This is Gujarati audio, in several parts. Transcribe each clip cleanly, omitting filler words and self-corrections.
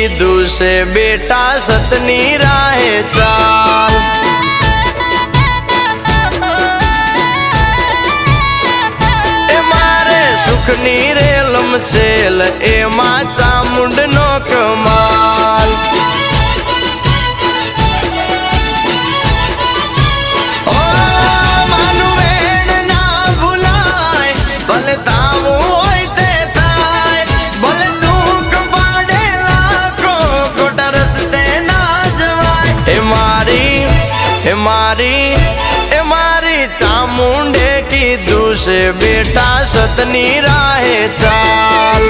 कीधु से बेटा सतनी राहे चाल। ए मारे सुखनी रेलम छेल एमा चामुंडनो कमाल। ओ मानु वेण ना भुलाय भले तावू होय ते थाय, भले दुख पाडेला को खोटा रस्ते ना जवाय। ए मारी चामुंडे कीधु से बेटा सतनी राहे चाल।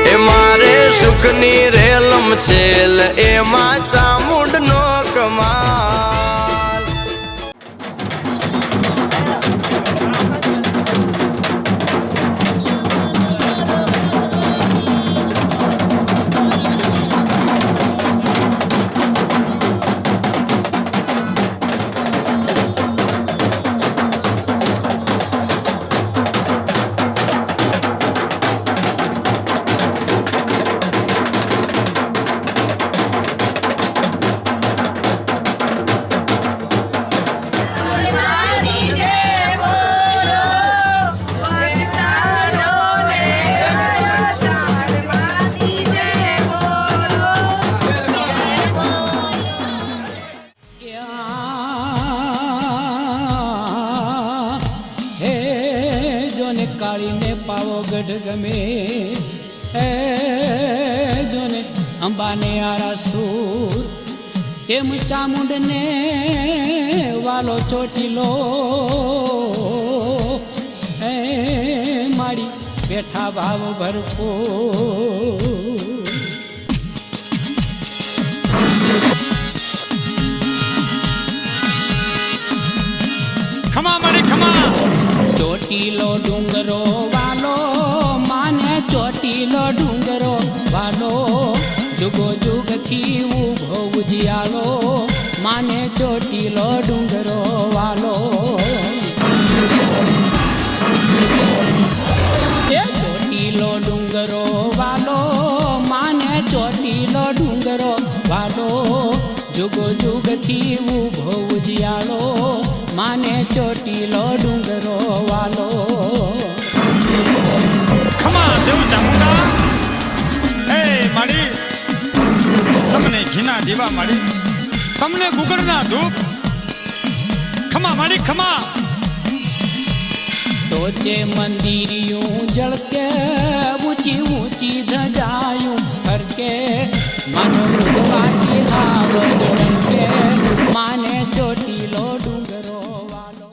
ए मारे सुखनी रेलम छेल एमा चामुंडनो कमाल। काली ने पावगढ़ गमे जोने अंबा ने आरा सूर एम चामुंड ने वालो चोटीलो मारी बैठा भाव भरपूर। खमा मारी खमा ચોટીલો ડુંગરો વાલો માને ચોટીલો ડુંગરો વાલો જુગો જુગથી ઉભો ઉજિયાલો માને ચોટીલો ડુંગરો વાલો। એ ચોટીલો ડુંગરો વાલો માને ચોટીલો ડુંગરો વાલો જુગો જુગથી ઉભો ઉજિયાલો माने चोटीलो डूंगरो वालो। खमा देव चामुंडा ए मारी तमने घीना दीवा मारी तमने गुगड़ना धूप खमा मारी खमा। टोचे मंदिरियों जलके ऊंची ऊंची धजायूं फरके मानो भगवानी हावज डंके माने चोटीलो डूंगरो वालो।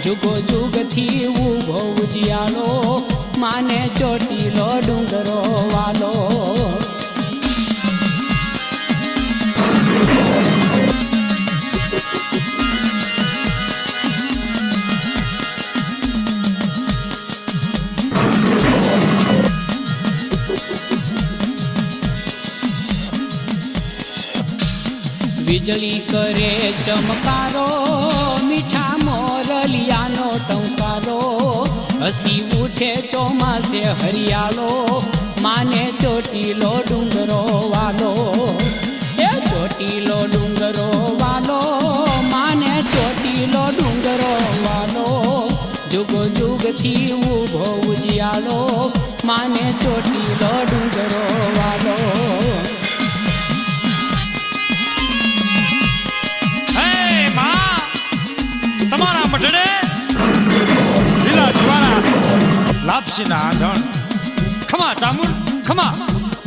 जुगो जुग थी उभो उजियालो माने चोटीलो डूंगरो वालो। बिजली करे चमकारो मीठा मोरलियानो टंकारो हसी उठे चौमासे हरियालो माने चोटीलो डूंगरो वालो। ए चोटीलो डूंगरो वालो माने चोटीलो डूंगरो वालो जुगो जुग थी उभो उजियालो माने चोटीलो डूंगरो वालो। તમારા મઢડે લીલા જુવાળા લાપસીના આંધણ ખમા ચામુંડ ખમા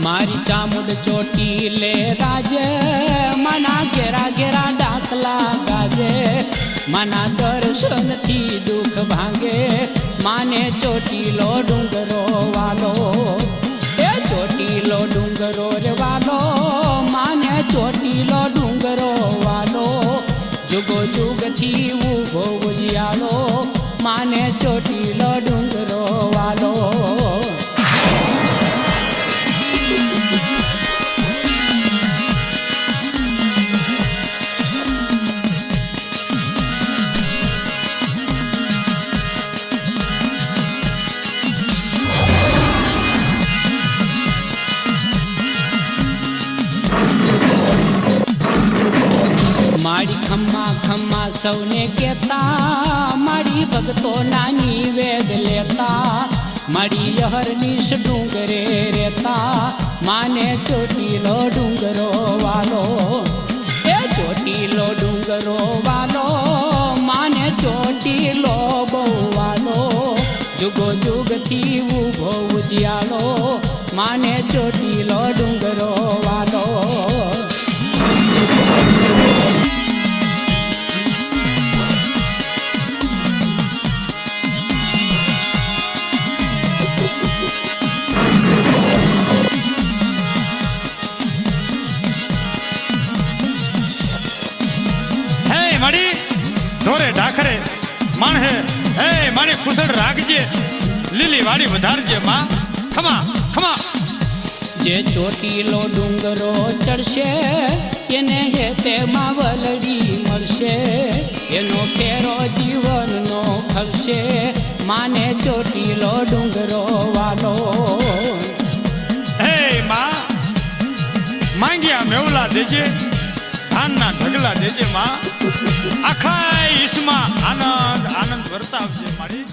મારી ચામુંડ ચોટી લે રાજે મના ઘેરા ઘેરા ડાકલા ગાજે માના દર્શનથી દુઃખ ભાંગે માને ચોટીલો ડુંગરો વાલો એ ચોટીલો ડુંગરો રે વાલો માને ચોટીલો ડુંગરો વાલો જુગો જુગથી ઊભો ઉજિયાલો માને ચોટીલો ડુંગરો વાલો મારી ખમ્મા ખમ્મા સૌને કહેતા મારી ભક્તો નાની વેદ લેતા મારી યહરનીશ ડુંગરે રહેતા માને ચોટીલો ડુંગરો વાલો એ ચોટીલો ડુંગરો વાલો માને ચોટીલો બહુ વાલો જુગો જુગથી ઊભો ઉજિયાલો માને ચોટીલો ડુંગરો વાલો મારી ઢોરે ઢાખરે માણહે હે મારી કુશળ રાખજે લીલી વાડી વધારજે માં ખમા ખમા જે ચોટીલો ડુંગરો ચડશે એને હેતે માવલડી મળશે એનો ફેરો જીવનનો ખલશે માને ચોટીલો ડુંગરો વાલો હે માં માંગ્યા મેવલા દેજે ધાનના ઢગલા દેજે માં આખા ઈસમાં આનંદ આનંદ વર્તાવજે મારી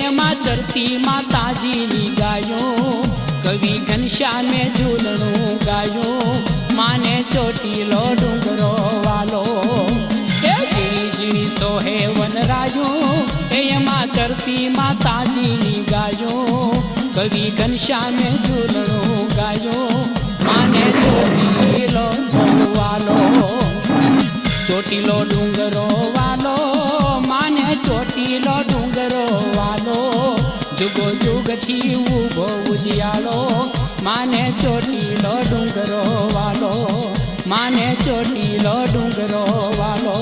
એમાં ચરતી માતાજીની ગાયો કવિ ઘનશ્યામે ઝૂલણું ગાયો માને ચોટીલો ડુંગરો વાલો એ ઝીણી ઝીણી સોહે વનરાયો એમાં ચરતી માતાજીની ગાયો કવિ ઘનશ્યામે ઝૂલણું ગાયો માને ચોટીલો વાલો ચોટીલો ડુંગરો વાલો માને ચોટીલો ડુંગરો વાલો જુગો જુગથી ઉભો ઉજિયાળો માને ચોટીલો ડુંગરો વાલો માને ચોટીલો ડુંગરો વાલો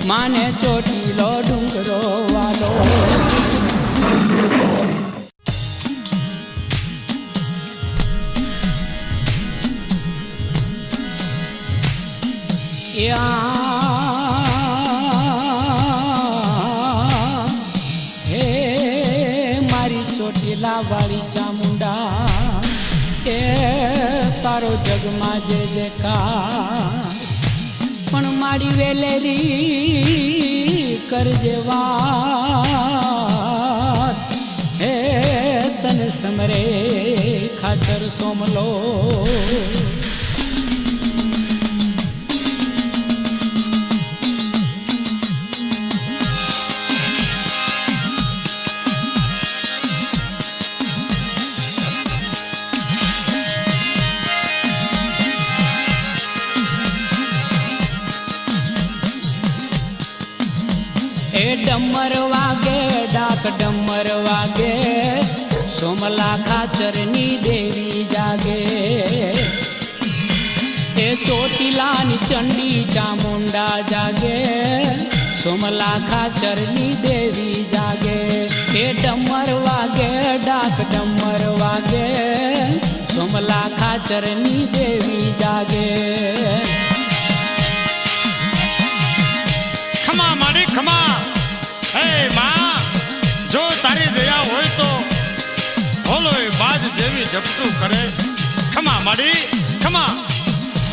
માને ચોટીલો ડુંગરો વાલો હે મારી ચોટીલા વાળી ચામુંડા એ તારો જગમાં જે જયકાર પણ મારી વેલેરી કરજે વાત હે તને સમરે ખાતર સોમલો ડમર વાગે ડાક ડમર વાગે સોમલા ખાચરની દેવી જાગે એ ચોટીલાની ચંડી ચામુંડા જાગે સોમલા ખાચરની દેવી જાગે એ ડમર વાગે ડાક ડમર વાગે સોમલા ખાચરની દેવી જાગે ખમા માડી ખમા હે માં જો તારી દયા હોય તો ભોલો એ બાજ જેવી ઝપટું કરે ખમા માડી ખમા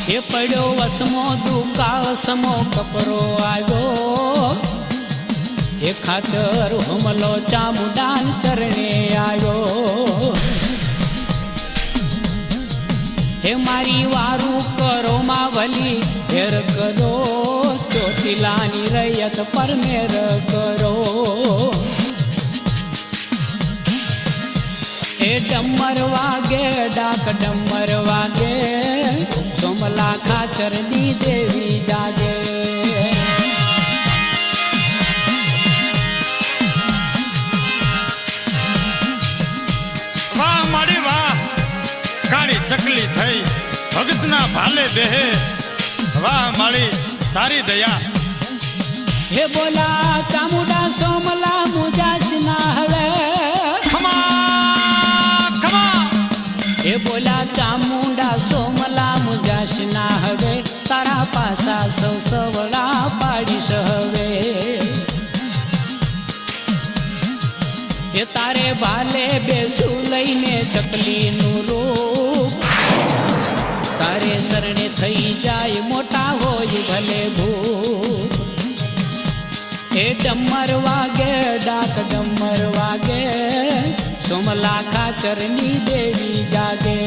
એ પડ્યો વસમો દુકા વસમો કપરો આવ્યો એ ખાતર હુમલો ચામુંડાન ચરણે આવ્યો હે મારી વારું કરો માવલી હેર કરો ચોટીલાની રૈયત પર મેર કરો એ ડમર વાગે ડાક ડમર વાગે સોમલા ખાચરની દેવી જાગે વાહ માડી વાહ કાળી ચકલી થઈ ભગતના ભાલે બેહે વાહ માડી તારી દયા હે બોલા ચામુંડા સોમલા મુજાશ ના હવે ખમા ખમા હે બોલા ચામુંડા સોમલા મુજાશ ના હવે તારા પાસા સૌ સવડા પાડીશ હવે એ તારે ભાલે બેસું લઈને ચકલીનું રૂપ તારે શરણે થઈ જાય મોટા હોય ભલે ભૂપ એ ડમર વાગે ડાક ડમર વાગે સોમલા ખાચરની દેવી જાગે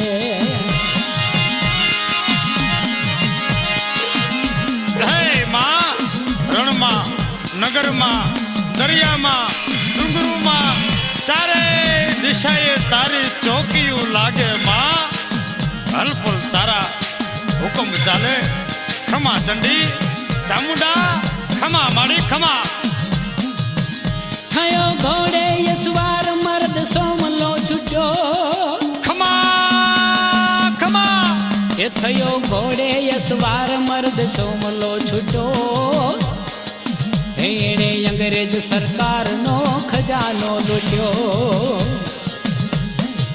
હે માં રણમાં નગરમાં દરિયામાં ડુંગરુમાં ચારે દિશાએ તારી ચોકીયું લાગે માં હલફુલ તારા હુકમ ચાલે ખમા ચંડી ચામુંડા ખમા માડી ખમા થયો ઘોડે યસવાર મર્દ સોમલો છૂટ્યો ખમા ખમા એ થયો ઘોડે યસવાર મર્દ સોમલો છૂટ્યો એણે અંગ્રેજ સરકારનો ખજાનો લૂટ્યો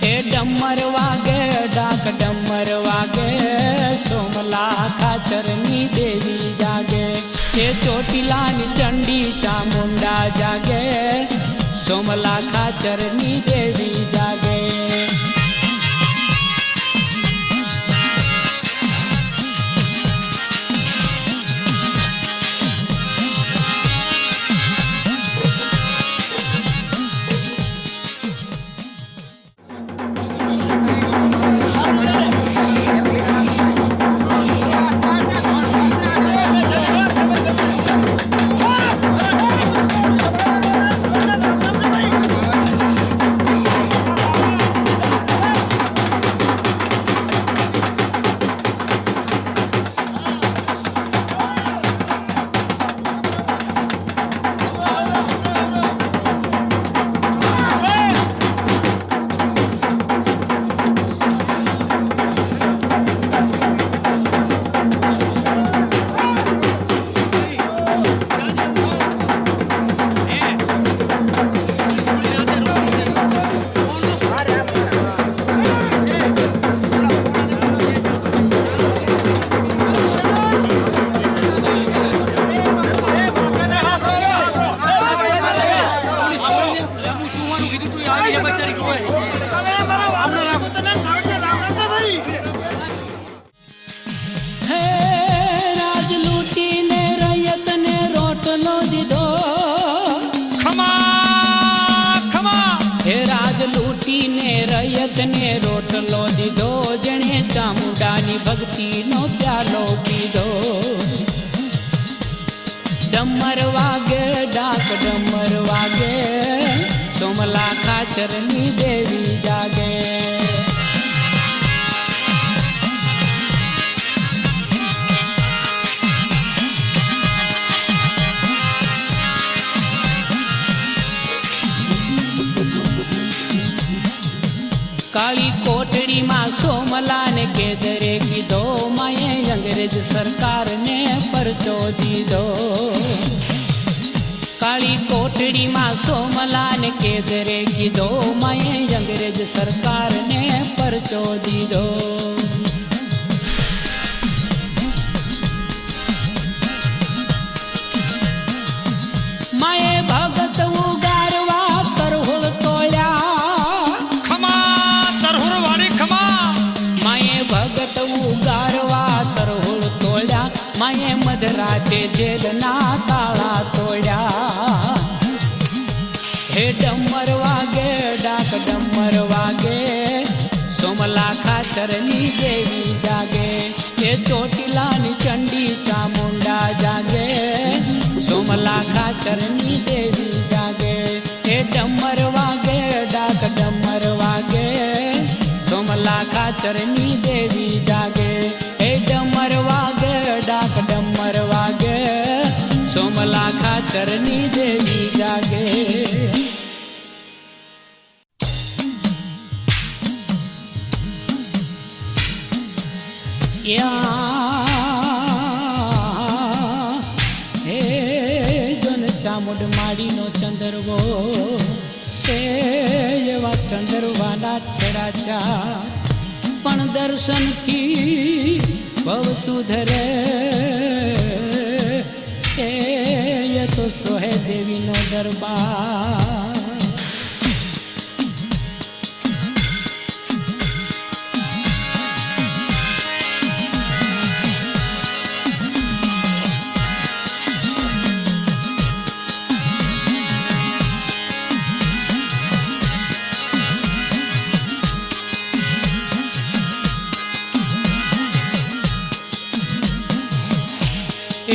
એ ડમર વાગે ડાક ડમર વાગે સોમલા ખાચરની દેવી જાગે એ ચોટીલાની ચંડી ચામુંડા જાગે સોમલા ખાચરની દેવી જાગે હે રાજ લૂટીને રૈયતને રોટલો દીધો. ખમા ખમા હે રાજ લૂટીને રૈયતને રોટલો દીધો. જેણે ચામુંડાની ભક્તિનો પ્યાલો પીધો. ડમર વાગે ડાક ડમર વાગે, સોમલા ખાચરની દેવી જાગે. કાળી કોટડીમાં સોમલાને કેદરે કીધો. માએ અંગ્રેજ સરકારને પરચો દીધો. કાળી કોટડીમાં સોમલાને કેદરે કીધો. માએ અંગ્રેજ સરકારને પરચો દીધો. માએ ભગત ઉગારવા તરહોળ તોડ્યા. ખમા તરહુર વાળી ખમા માએ ભગત ઉગારવા તરહોળ તોડ્યા. માએ મધરાતે જેલના તાળા તોડ્યા. હે ડમર વાગે ડાક ડમર વાગે, સોમલા ખાચરની દેવી જાગે. એ ચોટીલાની ચંડી ચામુંડા જાગે. સોમલા ખાચરની દેવી જાગે. એ ડમર વાગે ડાક ડમર વાગે, સોમલા ખાચરની દેવી જાગે. એ ડમર વાગે ડાક ડમર વાગે, સોમલા ખાચરની દેવી જાગે. હે જોન ચામુંડ માડીનો ચંદરવો, તે એવા ચંદરવાના છેડા ચાર. પણ દર્શનથી ભવ સુધરે. એ તો સોહે દેવીનો દરબાર.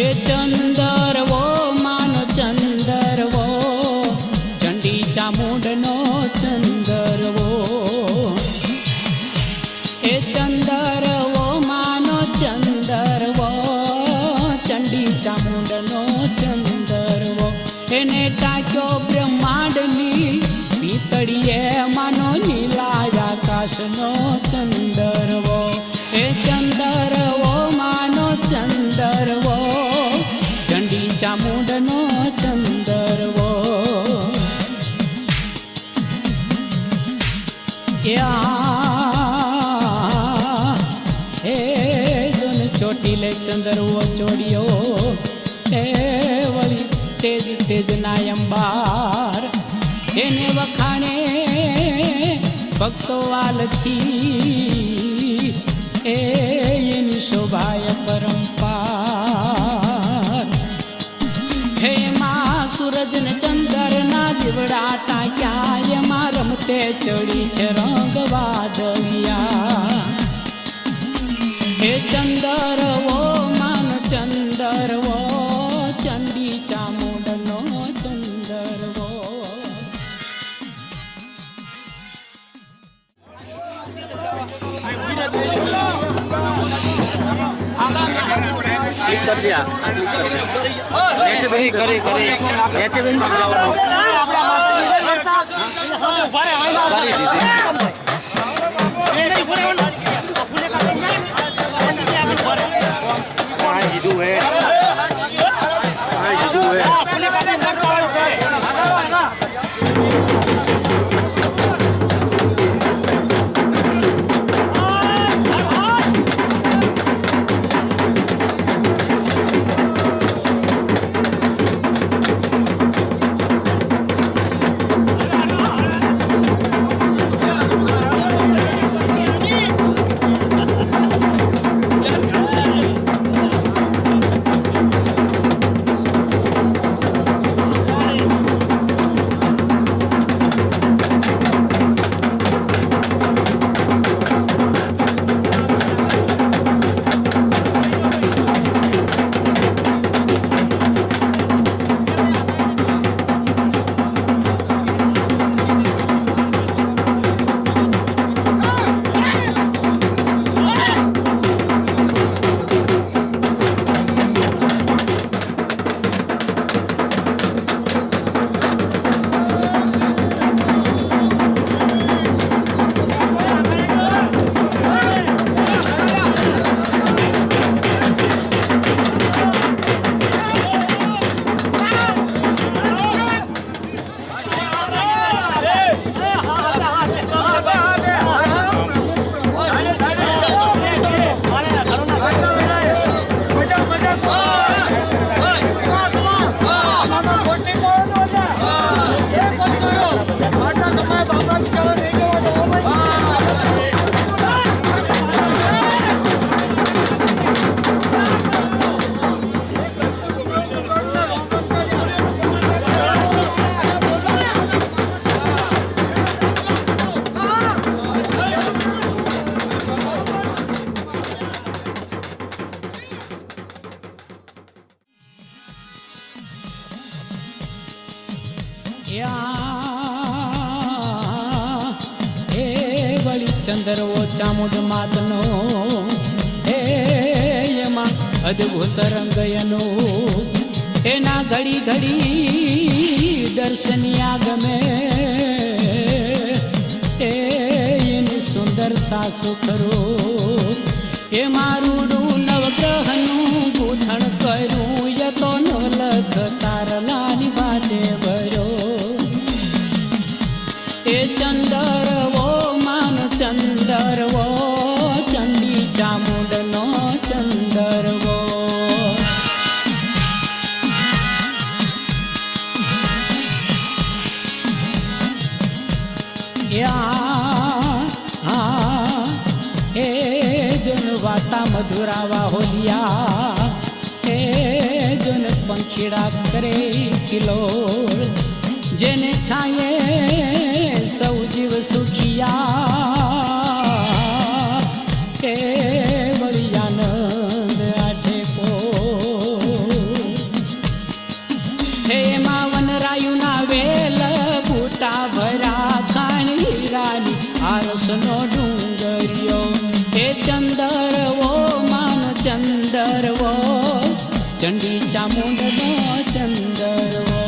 એ ચંદરવો માનો ચંદરવો, ચંડી ચામુંડનો ચંદરવો. એ ચંદરવો માનો ચંદરવો, ચંડી ચામુંડનો ચંદરવો. એને ટાક્યો બ્રહ્માંડની ભીતળીએ માનો નીલા આકાશનો ચંદરવો. એ ચંદરવો માનો ચંદરવો, ચંડી ચામુંડનો ચંદરવો. હે જોન ચોટીલે ચંદરવો ચોડ્યો. એ વળી તેજ તેજના અંબાર. એને વખાણે ભક્તો વાલથી. એની શોભાય પરંપાર. હે માં સૂરજ ને ચંદ્ર ના દીવડા ટાક્યા. એમાં રમતે ચડી છે રંગ વાદળિયા. હે ચંદરવો માન ચંદરવો, ચંડી ચામુંડનો ચંદરવો. कर दिया नीचे भी करे करे नीचे भी ચંદરવો ચામુંડ માતનો હે એમાં અદ્ભુત રંગ એનો એના ઘડી ઘડી દર્શનિયા ગમે એની સુંદરતા સુખરો એ મારું નવગ્રહનું ગૂંથણ કર્યું યતો નો લખ તારલાની બાટે ભર્યો એ ચંદરવો માન ચંદરવો ચંડી ચામુંડનો ચંદરવો એ જોન વાતા મધુરાવા હોલિયા એ જોન પંખીડા કરે કિલોળ જેને છાયે સૌ જીવ સુખિયા કે વળી આનંદ આઠે પો હે માવન રાયુના વેલ બૂટા ભરા ખાણ હીરાની આરસનો ડુંગરિયો હે ચંદરવો માન ચંદરવો ચંડી ચામુંડનો ચંદરવો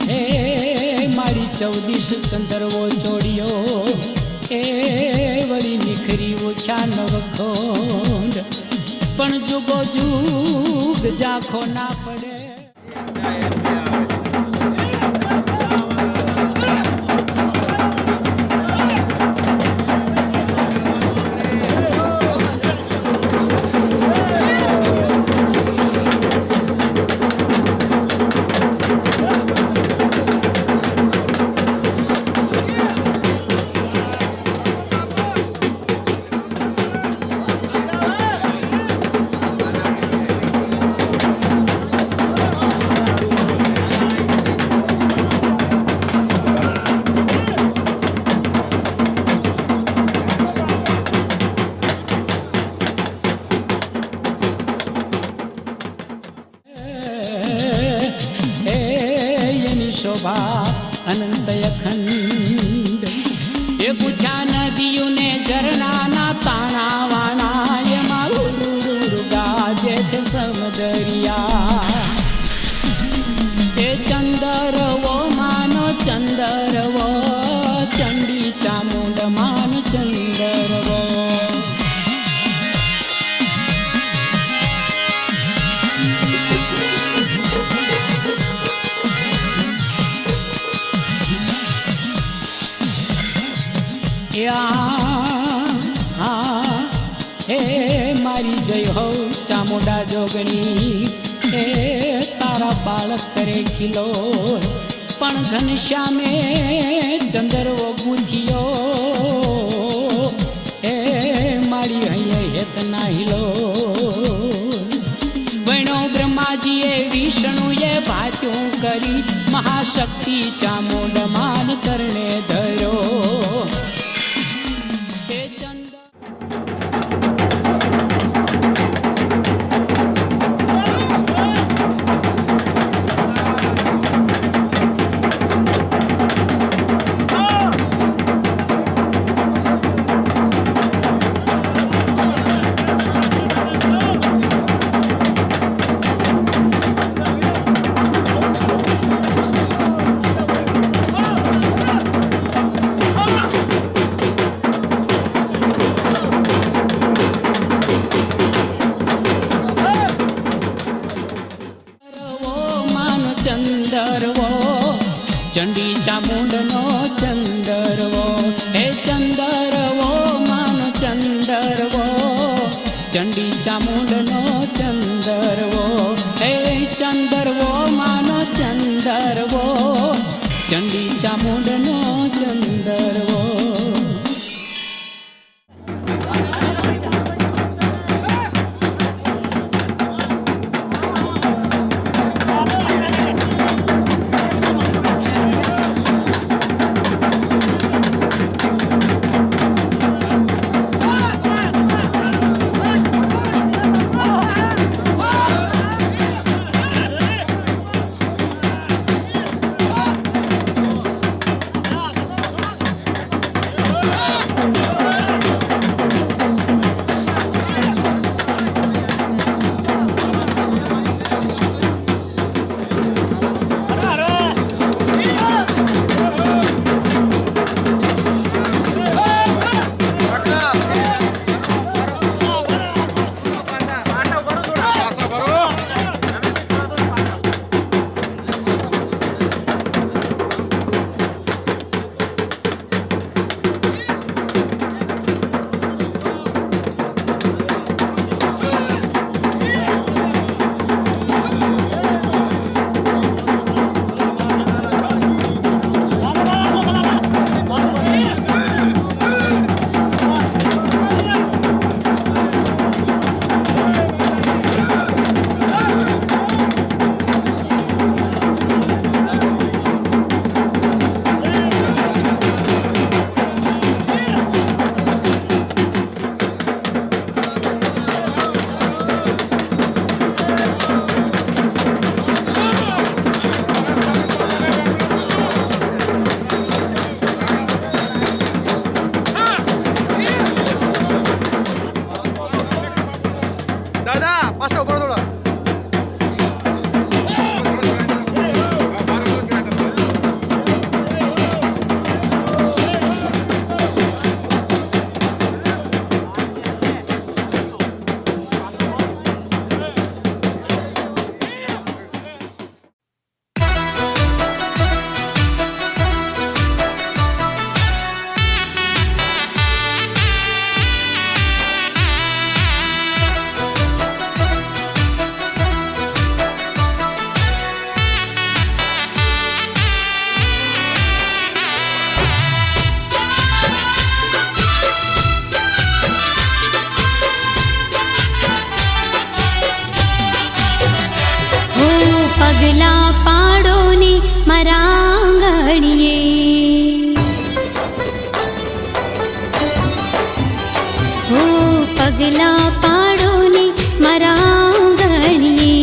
હે મારી 14 ચંદરવો ચોડિયો એ વળી નિખરી ઓછા નવખોંડ પણ જુગો જુગ જાખો ના પડે શોભા અનંત અખંડ એ ગુઠ્યા નદીઓને ઝરણાના તાણા વાણા એમાં ઉરુરુ ગાજે છે સમદરિયા એ ચંદરવો માનો ચંદરવો ચંડી ચામુંડ માનો ચંદરવો હે મારી જય હો ચામુંડા જોગણી એ તારા બાળક કરે ખીલો પણ ઘનશ્યામે ચંદરવો ગૂંથિયો એ મારી અહીંયા હેત ના હિલો વણો બ્રહ્માજીએ વિષ્ણુએ ભાત્યું કરી મહાશક્તિ ચામુંડ માન કરણે ધર્યો ચંદરવો ચંડી ચામુંડનો ચંદરવો હે ચંદરવો માનો ચંદરવો ચંડી ચામુંડનો ચંદરવો હે ચંદરવો માનો ચંદરવો ચંડી ચામુંડનો ચંદરવો પગલા પાડો ને મારા આંગણીએ. હો પગલા પાડો ને મારા આંગણીએ.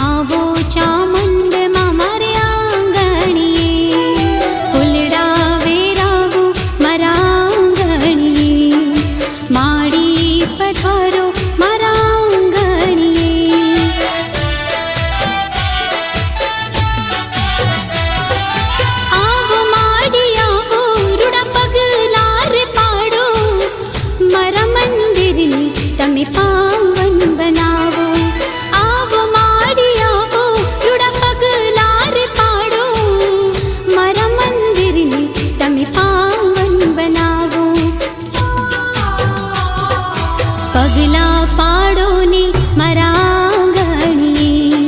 આવો ચામુંડમાં મારે આંગણીએ. ફૂલડા વેરાવો મારા આંગણીએ. માડી પધારો મારા આંગણીએ. આવો માડી આવો રૂડા પગલા રે પાડો. મારા મંદિરની તમે પાવન બનાવો. આવો માડી આવો રૂડા પગલા રે પાડો. મારા મંદિરની તમે પાવન બનાવો. પગલા પાડો ને મારા આંગણીએ.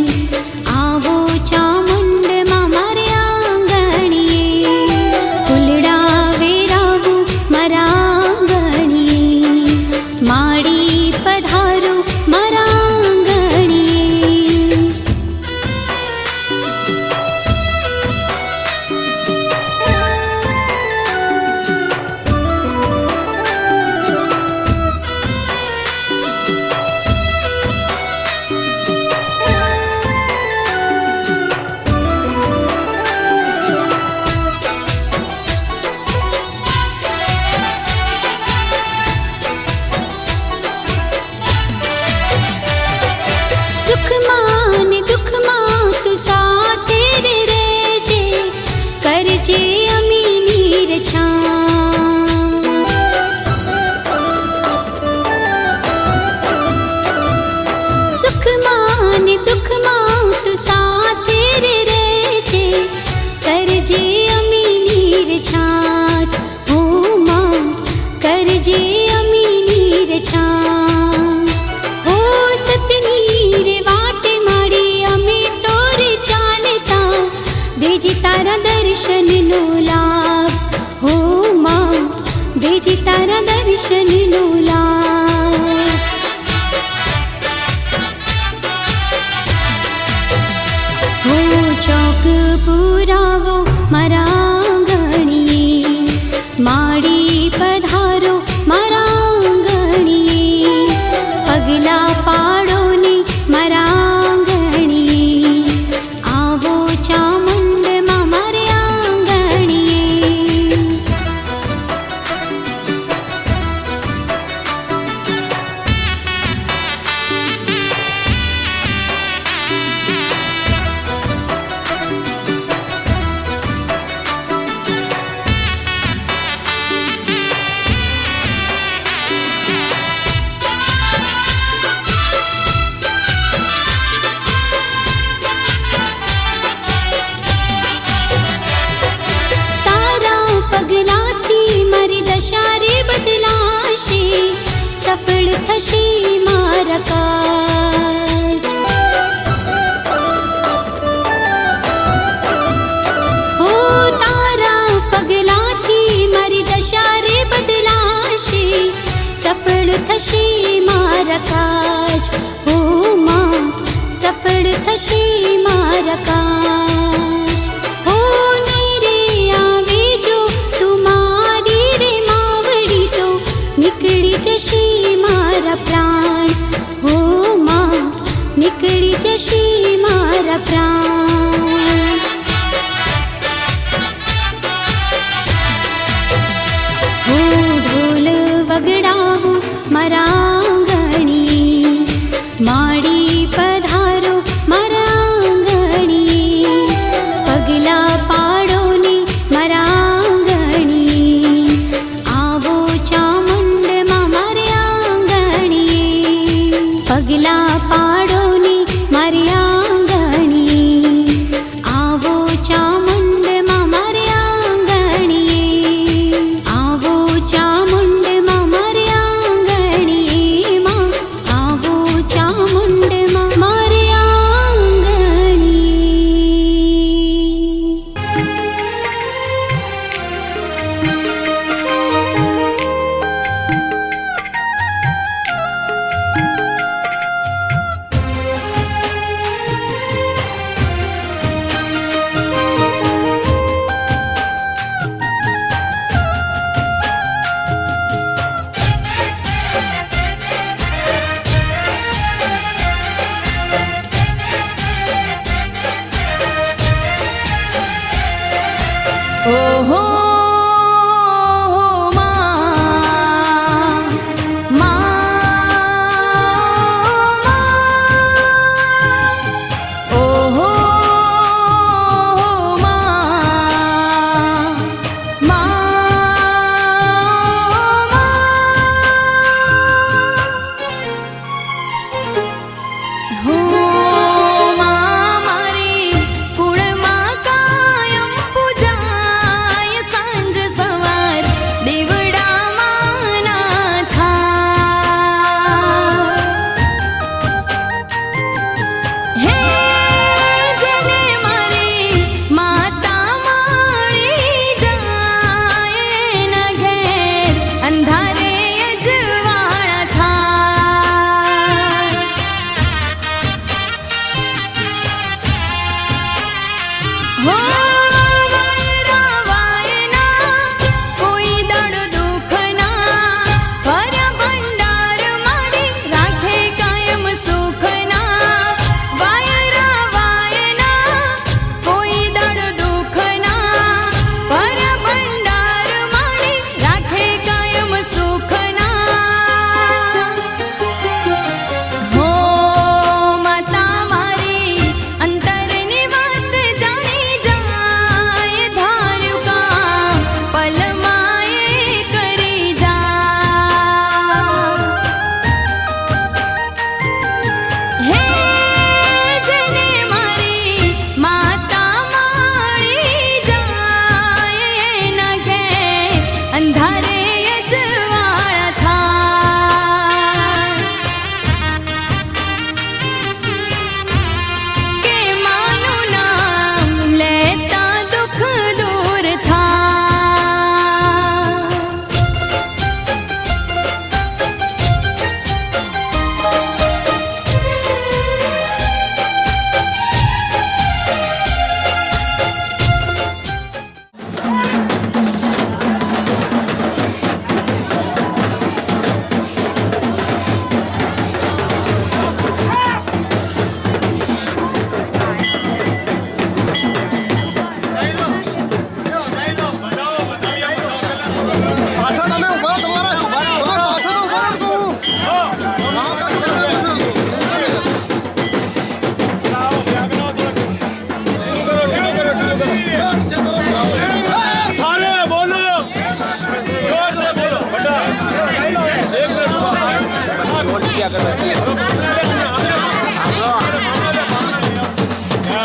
આવો ચામુંડમાં મારે આંગણીએ. ફૂલડા વેરાવો મારા આંગણીએ. માડી પધારો મારા આંગણીએ. સુખમાં ને દુઃખમાં તું સાથે રે રહેજે. કરજે અમીની રછા. સુખમાં ને દુઃખમાં તું સાથે રે રહેજે. કરજે અમીની રછા. હો માં કરજે અમીની રછા. હો સતની રે વાટે માડી અમે તો રે ચાલતા. દેજી તારા દર્શનનો લાભ. હો માં દેજી તારા દર્શનનો લાભ. હો ચોક પુરાવો મારા આંગણીએ. માડી પધારો મારા આંગણીએ. પગલા પાડો ને મારા આંગણીએ. આવો ચામુંડમાં મારે આંગણીએ. તારા પગલાથી મારી દશા રે બદલાશે. સફળ થશે મારા કાજ. હો તારા પગલાથી મારી દશા રે બદલાશે. સફળ થશે મારા કાજ. હો માં સફળ થશે મારા કાજ. હો નેરે આવે જો તું મારી રે માવડી તો નીકળી જશે મારા પ્રાણ. હો માં નીકળી જશે મારા પ્રાણ. હો ઢોલ વગડાવો મારા આંગણીએ. માડી પધારો મારા આંગણીએ. પગલા પાડો ને મારા આંગણીએ. આવો ચામુંડમાં મારે આંગણીએ. પગલા પાડો ને મારી આંગણીએ. આવો ચામુંડમાં મારે આંગણીએ. આવો ચામુંડમાં મારે આંગણીએ. માં આવો ચામુંડ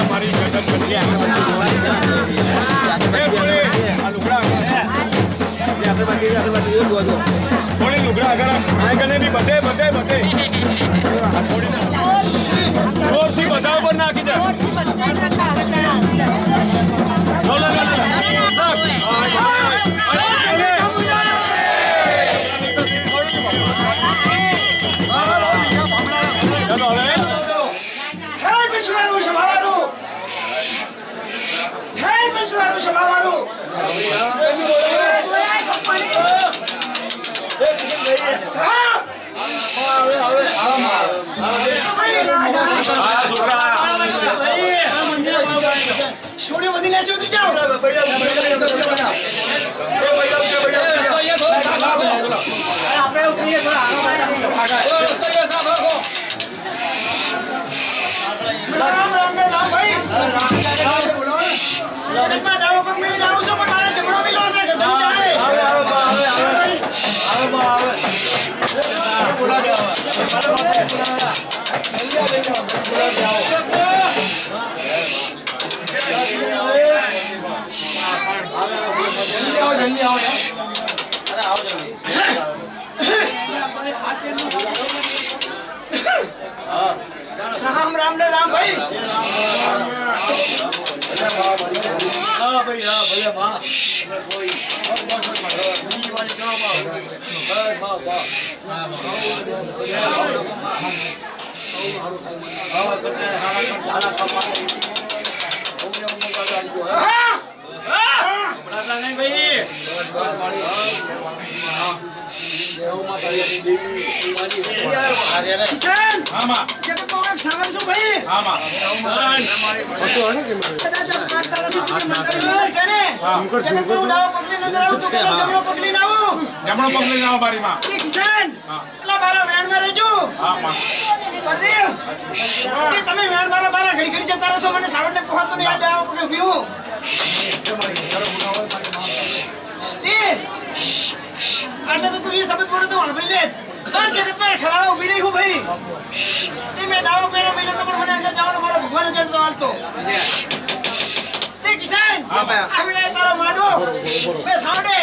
મારી થોડી લુગડા આગળ આ કને બી બધે બધે બધે જોરથી બધા ઉપર નાખી દે છોડીઓ બધી લેશે ઉતરી જાઓ આપણે ઉતરીએ રામ રામ ને રામ ભાઈ જગતમાં ડાવો પગ મેલીને આવું છું પણ મારે જમણો મિલો છે ગઢમ ચાહે જલ્દી આવો યાર અરે આવો જલ્દી રામ રામ ને રામ ભાઈ હા ભાઈ હા ભલે માં કોઈ બીજી વાળી કેવો માં તમે વેણ મારા બારા ઘડી ઘડી જતા રહો છો મને સાવડ ને પોહાતો ને યાદ આવો કે પીવું આટલે તો તું એ શબ્દ બોલો તો વાપરી લે દર જગત માં ખરાળા ઉભી રહી હું ભાઈ તે મેં ડાવો પહેરો મેલે તો પણ મને અંદર જવાનો મારો ભગવાન જ તો હાલતો તે કિસાન આવી લે તારો માડો મે સાવડે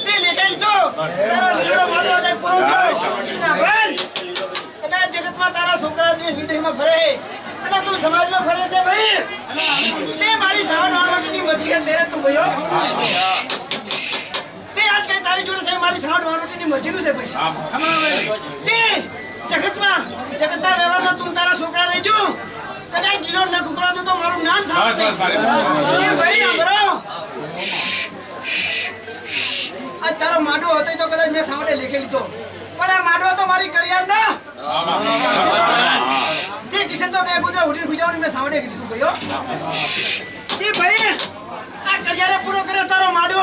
તે લેખાઈ તો તારો લીલો માડો આજે પૂરો થયો ના ભાઈ કદાચ જગત માં તારા છોકરા દેશ વિદેશમાં ફરે અને તું સમાજમાં ફરે છે ભાઈ તે મારી સાવડ વાળવાની મરજી છે તેરે તું ભયો તે આજ કઈ તારી જોડે છે મારી સાવડ વાળવાની મરજીનું છે ભાઈ તે જગતના વ્યવહારમાં તું તારા છોકરા લઈ જો કદાચ ગીરો ન કુકડા તો મારું નામ સાવડ એ ભાઈ આંબરો આ તારો માડો હતો તો કદાચ મેં સાવડે લેખે લીધો પણ આ માડો તો મારી કરિયાર ના તે કિશન તો બે ગુદરા ઉઠીને ખુજાવની મેં સાવડે કીધું તું ભાઈઓ એ ભાઈ આ કરિયારે પૂરો કરે તારો માડો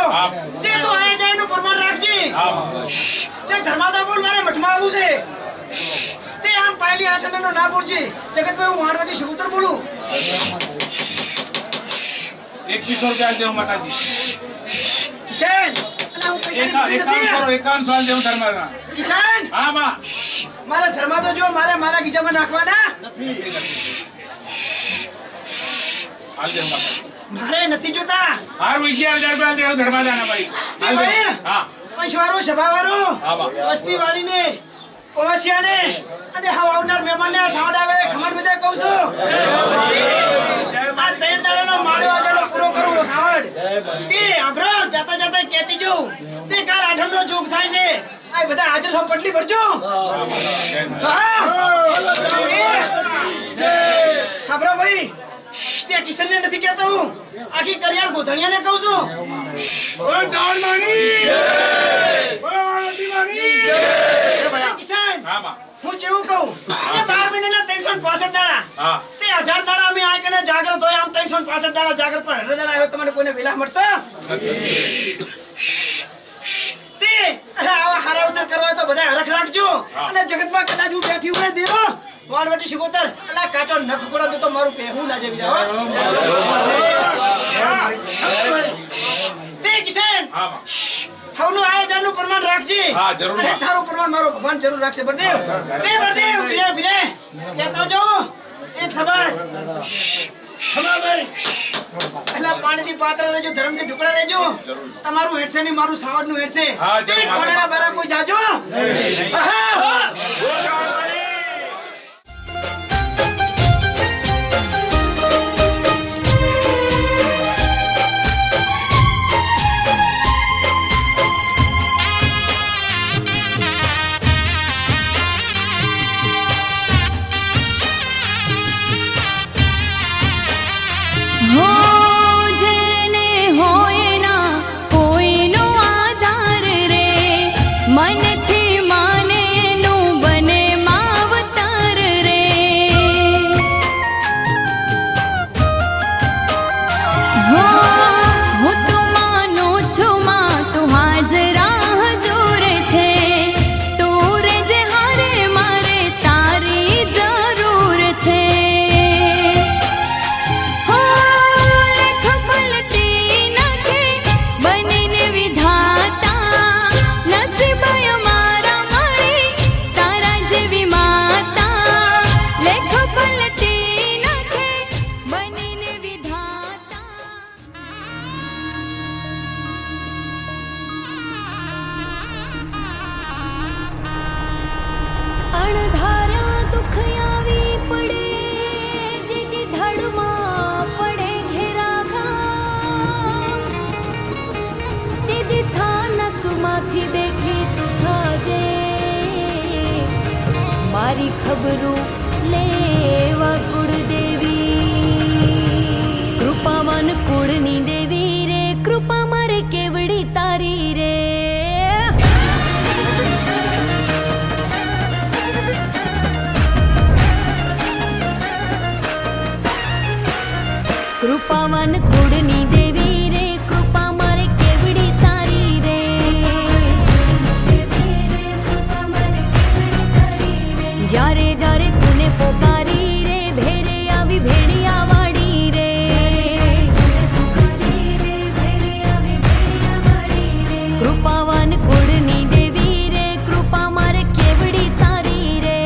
તે તો આયા જાય નું પ્રમાણ રાખજે તે ધર્માદા બોલ મારે મઠમાં આવું છે તે આમ પાયલી આઠને નો ના બોલજે જગતમાં હું વાણવટી શિવતર બોલું 2100 રૂપિયા દેવો માતાજી કિશન એકાન સાલ જેવું ધર્માદા કિશન હા માં મારા ધર્માદો જો મારા ગીજામાં નાખવાના નથી હાલ દેવો માતાજી મારે નથી જોતા હારું 11000 રૂપિયા દેવો ધર્માદાના ભાઈ હા પંચવારો સભાવારો વસ્તી વાળીને કોવાસિયાને અને હાવ આવનાર મહેમાનને આ સાવડ આવે ખમણ બધા કહું છું આ ત્રણ દાડાનો માળો આજનો પૂરો કરું સાવડ તે આભરો જાતા જાતા કહેતી જઉં તે કાલ આઠમનો જોગ થાય છે આ બધા હાજર છો પટલી ભરજો હા આભરો ભાઈ તે કિશનને નથી કહેતો હું આખી કરિયાર ગોધણિયાને કહું છું ઓ ચાવડ માની ઓ દીવાની કિશન હા માં હું જેવું કહું તે 12 મહિનાના 365 દાડા હા તે 18 દાડા અમે આ કને જાગૃત હોય આમ 365 દાડા જાગૃત પર 18 દાડા આવ્યો તમને કોઈને વેલા મળતા તે આવા હારા ઉતર કરવા તો બધા હરખ રાખજો અને જગતમાં કદાચ હું બેઠી ઉભે દેવો વાળવટી શિકોતર અલા કાચો નખ કોડા દો તો મારું પહેવું ના જેવી જાવ તે કિશન હા થવનું આયોજનનું પ્રમાણ રાખજે. હા, જરૂર. અને તારું પ્રમાણ મારો ભગવાન જરૂર રાખશે બળદેવ. તે બળદેવ ભીરે ભીરે કહેતો જો એક સબાત ખમાભાઈ એટલે પાણીથી પાત્ર રહેજો, ધર્મથી ઢુકડા રહેજો. તમારું હેડશે નહીં, મારું સાવડનું હેડશે. હા, જરૂર. તે કોડારા બારા કોઈ જાજો. આહા! હો જેને હોય ના કોઈનો આધાર રે, મનથી માને નું બને માવતાર રે. હો હું તો માનું છું માં તું હાજરા હજુર છે, તું રે જે હારે મારે તારી જરૂર છે. અણધાર્યા દુઃખ આવી પડે, જેથી ધડમાં પડે ઘેરા ઘા, તેથી થાનકમાંથી બેઠી તું થાજે, મારી ખબરું લેવા કુળદેવી. કૃપાવાન કુળની દેવી રે, કૃપા મારે કેવડી તારી રે. કૃપાવાન કુળની દેવી રે, કૃપા મારે કેવડી તારી રે. જ્યારે જ્યારે તુને પોકારી રે, ભેરે આવી ભેડિયા વાડી રે. કૃપાવાન કુળની દેવી રે, કૃપા મારે કેવડી તારી રે.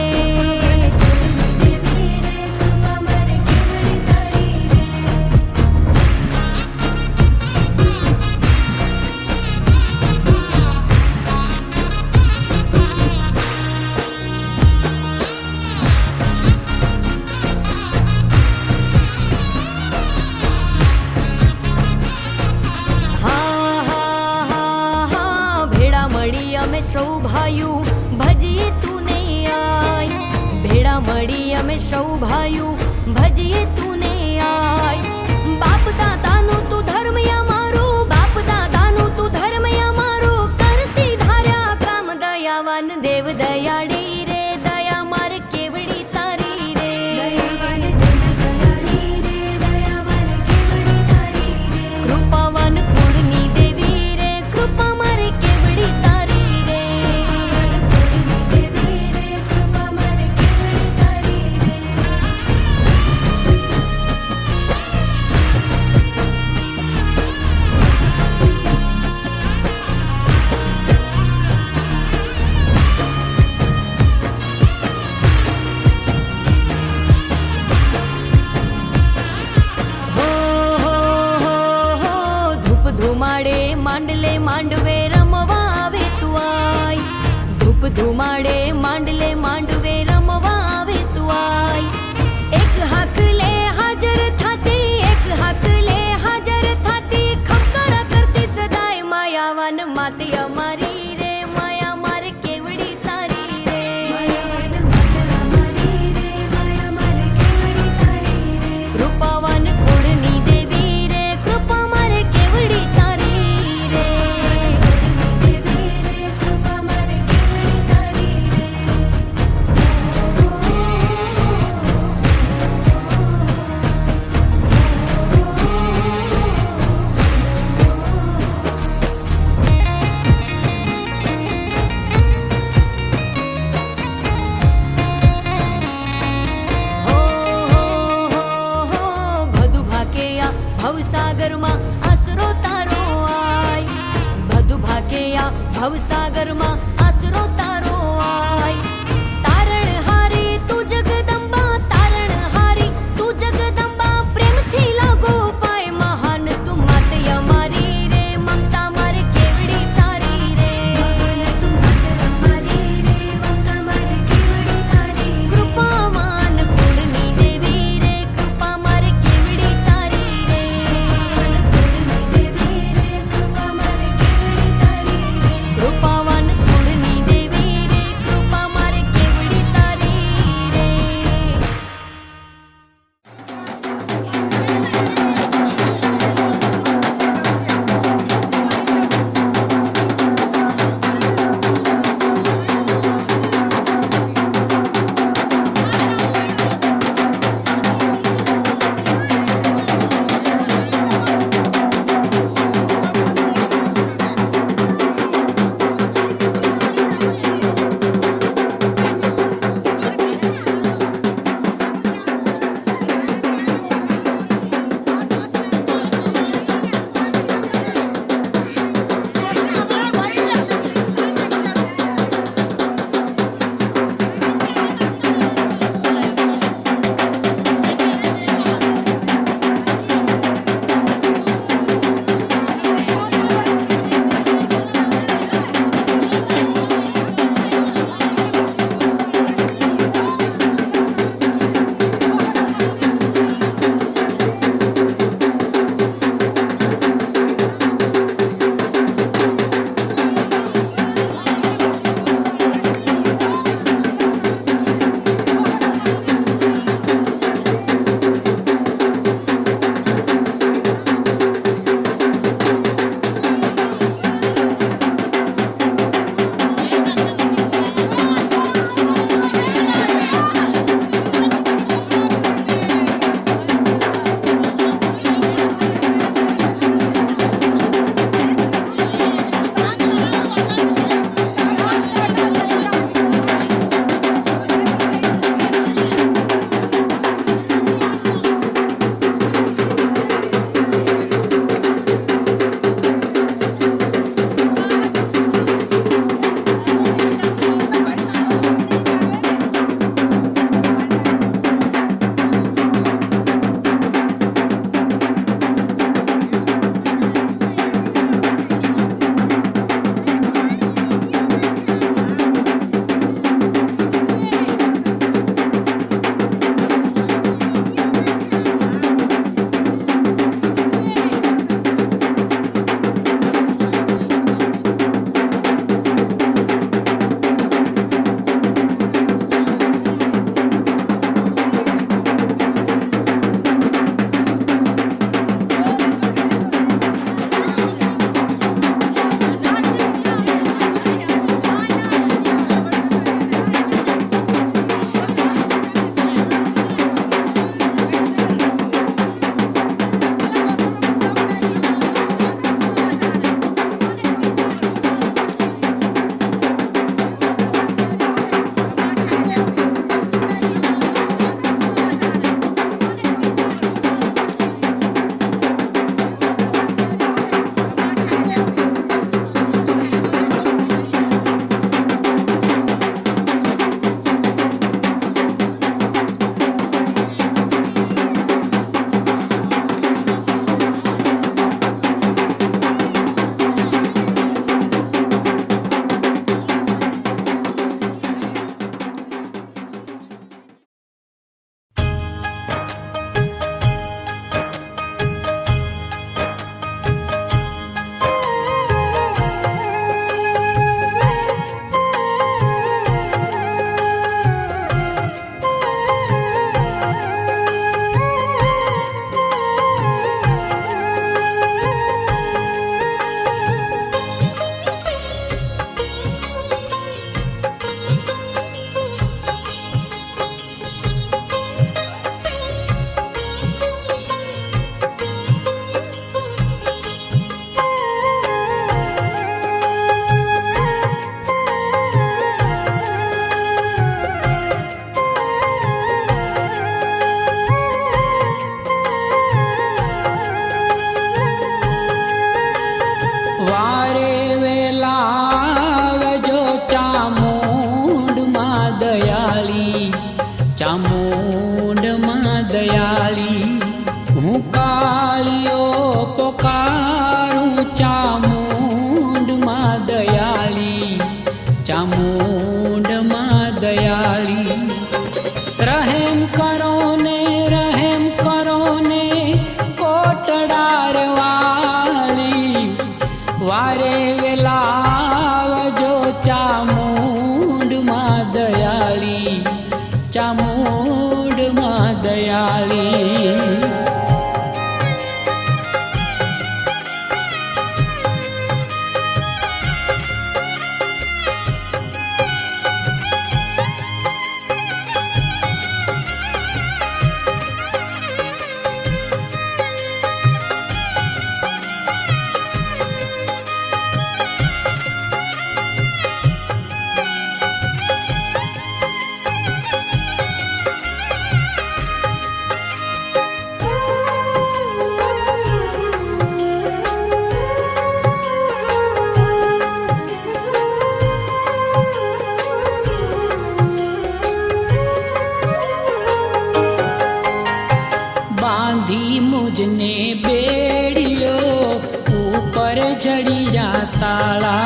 અમે સૌ ભાઈઓ ભજીએ તુને આય, ભેળા મળી અમે સૌ ભાઈઓ ભજીએ તુને આય. બાપ દાદાનું તું ધર્મ અમારું, બાપ દાદાનું તું ધર્મ અમારું, કરતી ધાર્યા કામ દયાવાન દેવ દયાળી રે. દયા માર કેવડી તારી રે. કૃપાવાન કુળની દેવી રે, કૃપા મારે કેવડી તારી રે. ધુમાડે માંડલે માંડવે રમવા આવે તું આય, ધૂપ ધુમાડે માંડલે માંડવે રમવા આવે તું આય. એક હાક લે હાજર થાતી, એક હાક લે હાજર થાતી, ખપકરા કરતી સદાય માયાવાન માતી અમારી રે. માયા મારે કેવડી તારી રે. કૃપાવાન કુળની દેવી રે, કૃપા મારે કેવડી તારી રે. ભવસાગરમાં આસરો તારો આય, બધું ભાગ્યા ભવસાગરમાં આશરો તારો આય તારણ હારી તું જગદંબા તારણ હારી તું જગદંબા પ્રેમથી લાગો પાય મહાન તું માતે અમારી રે મમતા મારે કેવડી તારી રે તું માતે અમારી રે મમતા મારે કેવડી તારી કૃપાવાન કુળની દેવી રે કૃપા મારે કેવડી તારી રે કુળની દેવી રે કૃપા મારે કેવડી તારી રે કૃપાવાન કુળની દયાળી ચામુંડમાં દયાળી હું કાળિયો પોકારું ચામુંડમાં દયાળી ચામુંડમાં દયાળી રહેમ કરો ને કોટડાર વાળી વારે વેલાવજો ચામુંડમાં દયાળી ચામુંડમાં દયાળી बांधी मुझने बेड़ियो ऊपर चढ़िया ताला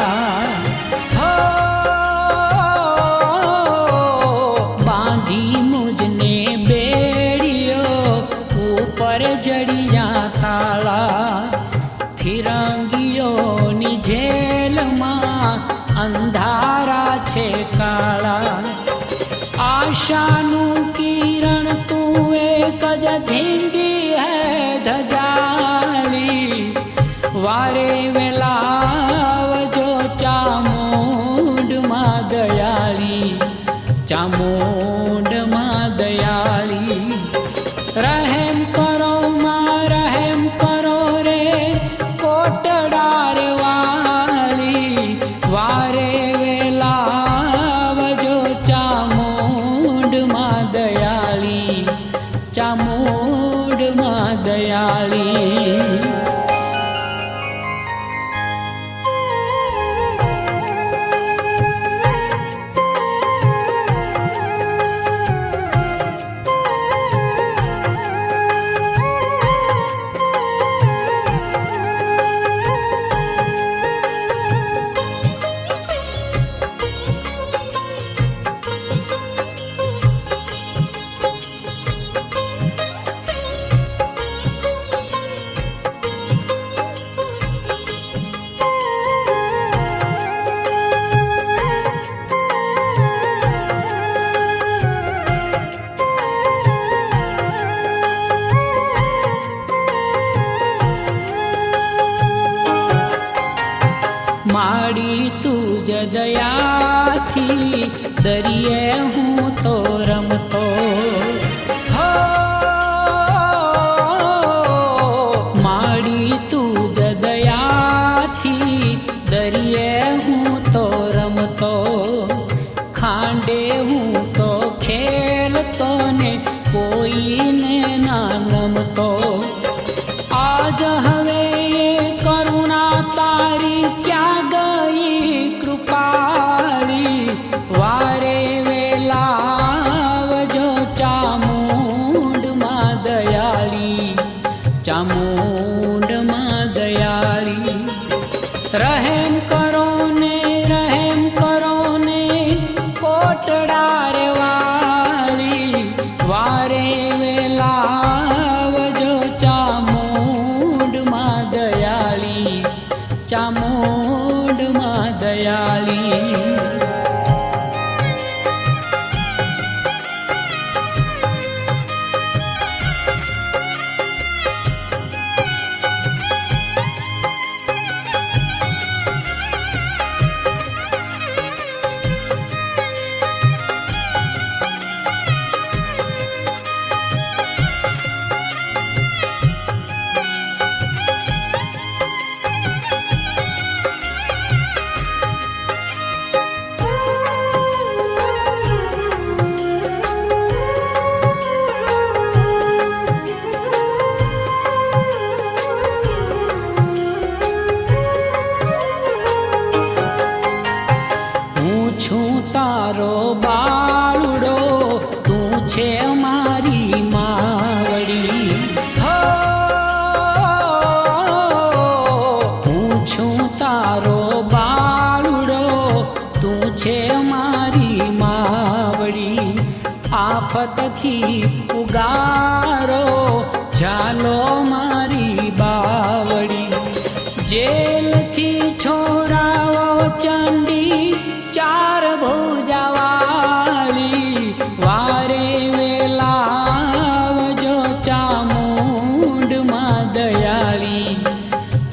हो बांधी मुझने बेड़ियो ऊपर चढ़िया ताला फिरंगियों ની જેલમાં અંધારા છે કાળા આશાનું કિરણ તું એક જ ધીંગી હે ધજાલી વારે વેલાવજો ચામુંડમાં દયાળી ચામુંડમાં દયાળી રહેમ કરો રે કોટડાર વાળી વારે વેલાવજો ચામુંડમાં દયાળી ચામુંડમાં દયાળી માડી તુજ દયાથી દરિયે હું તો રમતો હો માડી તુજ દયાથી દરિયે હું તો રમતો ખાંડે હું તો ખેલતો ને કોઈને ના નમતો આજ હવે કરુણા તારી ક્યાં ગઈ કૃપાળી વારે વેલાવજો ચામુંડમાં દયાળી ચામુંડમાં દયાળી રહેમ કરો ને કોટડાર વાળી વારે વેલા આફતથી ઉગારો ઝાલો મારી બાવડી જેલથી છોરાવો ચંડી ચાર ભુજાવાળી વારે વેલાવજો ચામુંડમાં દયાળી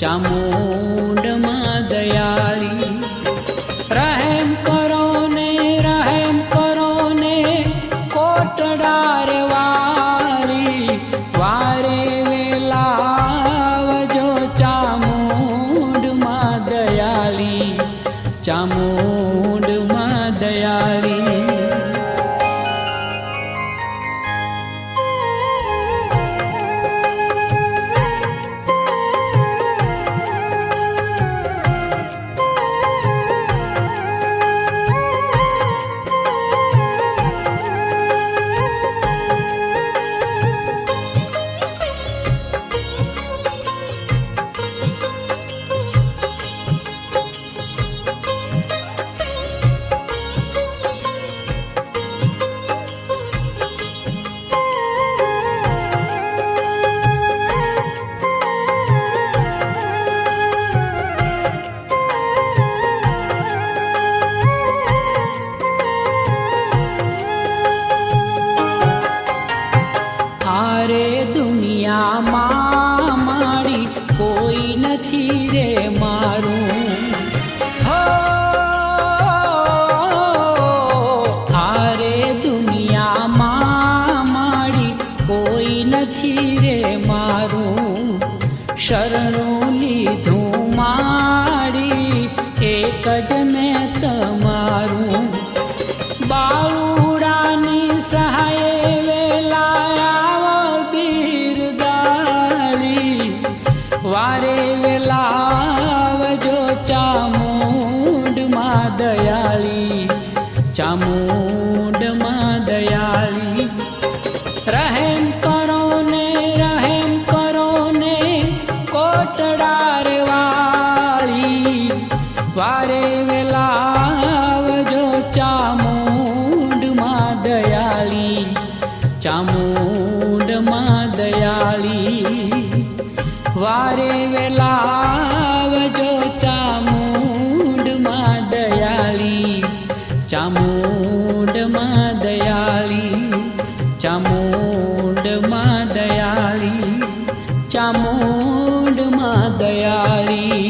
ચામુંડમાં દયાળી રહેમ કરો ને કોટડાર વાળી વારે વેલાવજો ચામુંડમાં દયાળી ચામુંડમાં દયાળી આરે દુનિયામાં મારી કોઈ નથી રે મારું હો આરે દુનિયામાં મારી કોઈ નથી રે મારું શરણું લીધું મારી એક જ મેં તમારું બાળુડાની સહાય વેલાયા બિરદાળી વારે વેલાવજો ચામુંડમાં દયાળી ચામુંડમાં દયાળી રહેમ કરો ને કોટડાર વાળી વારે વેલાવજો ચામુંડમાં દયાળી ચામુંડમાં દયાળી વારે વેલાવજો ચામુંડમાં દયાળી ચામુંડમાં દયાળી ચામુંડમાં દયાળી ચામુંડમાં દયાળી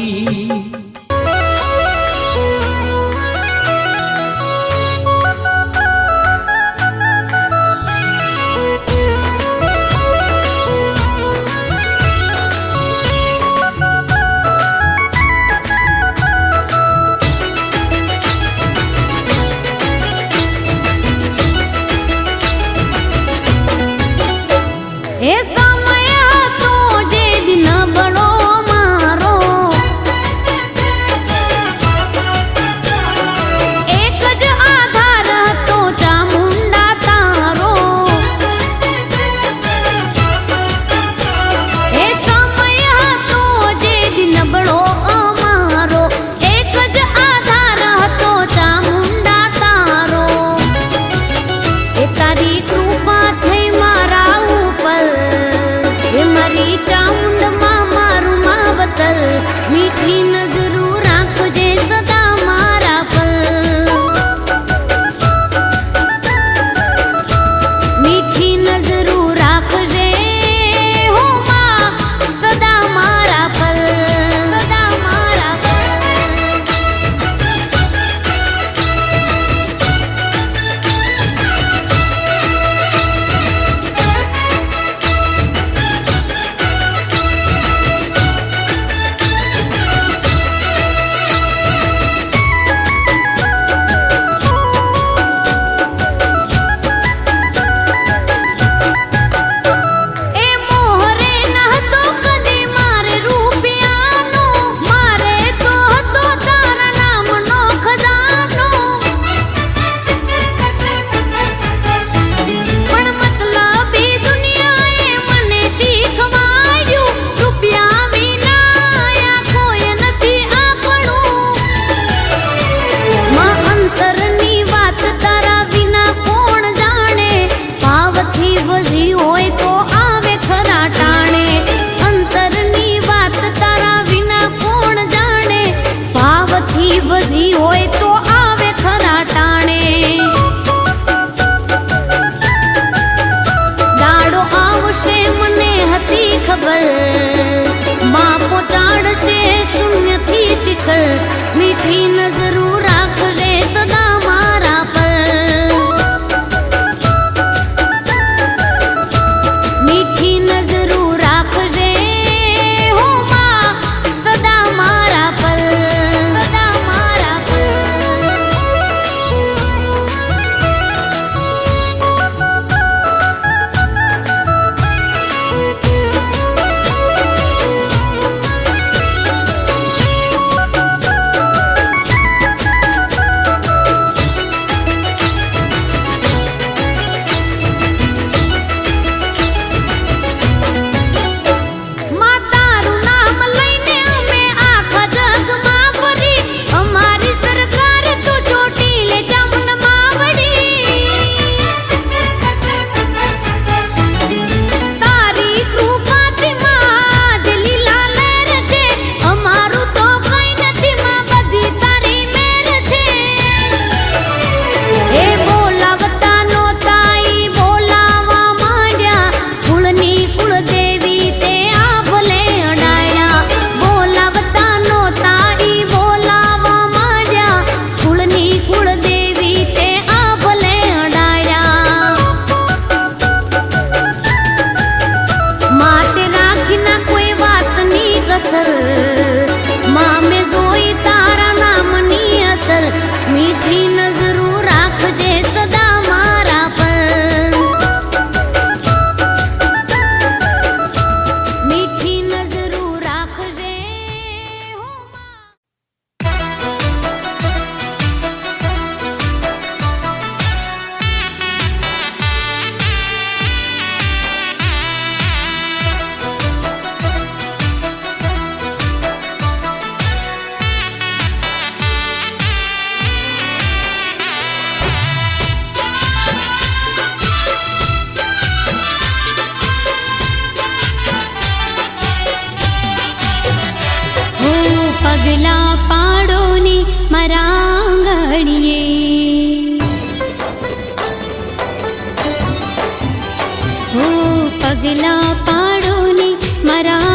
મારા આંગણીએ. હો પગલા પાડો ને મારા